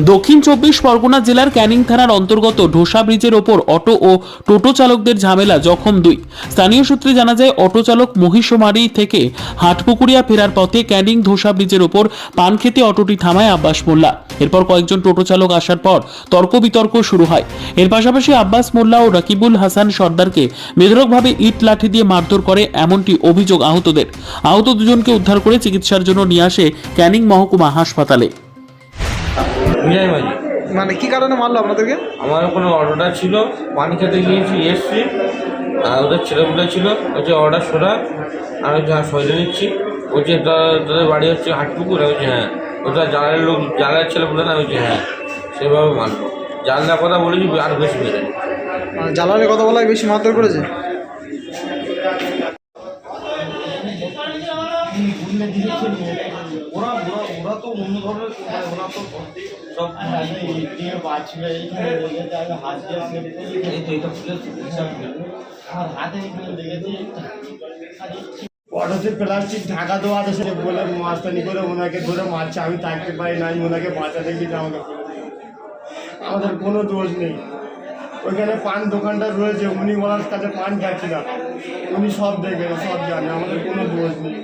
দক্ষিণ চব্বিশ পরগনা জেলার ক্যানিং থানার অন্তর্গত ঢোসা ব্রিজের ওপর অটো ও টোটো চালকদের ঝামেলা, জখম 2। স্থানীয় সূত্রে জানা যায়, অটো চালক মহিষমারি থেকে হাটপুকুরিয়া ফেরার পথে ক্যানিং ঢোসা ব্রিজের ওপর পান খেতে অটোটি থামায় আব্বাস মোল্লা। এরপর কয়েকজন টোটো চালক আসার পর তর্ক বিতর্ক শুরু হয়। এর পাশাপাশি আব্বাস মোল্লা ও রাকিবুল হাসান সর্দারকে বেধড়কভাবে ইট লাঠি দিয়ে মারধর করে, এমনটি অভিযোগ আহতদের। আহত দুজনকে উদ্ধার করে চিকিৎসার জন্য নিয়ে আসে ক্যানিং মহকুমা হাসপাতালে। বিজয় মাঝি। মানে কি কারণে মারলো আপনাদেরকে? আমার ওখানে অর্ডারটা ছিল, পানি খেতে গিয়েছি, এসছি, আর ওদের ছেলেগুলো ছিল, বলছে অর্ডার সোনা। আমি হচ্ছে হ্যাঁ সইলে নিচ্ছি। বলছে তোদের বাড়ি হচ্ছে হাটপুকুর? আমি বলছি হ্যাঁ। ওটা জালের লোক, জালের ছেলে বলে না? আমি বলছি হ্যাঁ। সেভাবে মানলো। জানলার কথা বলেছি, আর বেশি মেরে জ্বালানের কথা বলায় বেশি মারধর করেছে। ওরা তো অন্য ধরনের, ওরা তো সব অটোতে প্লাস্টিক ঢাকা দেওয়া আছে বলে মাস্তানি করে ওনাকে ধরে মারছে। আমি থাকতে পারি না, আমি ওনাকে বাঁচাতে গিয়ে আমাকে আমাদের কোনো দোষ নেই। ওইখানে পান দোকানটা রয়েছে, উনি ওনার কাছে পান খাচ্ছিলাম, উনি সব দেখে সব জানে, আমাদের কোনো দোষ নেই।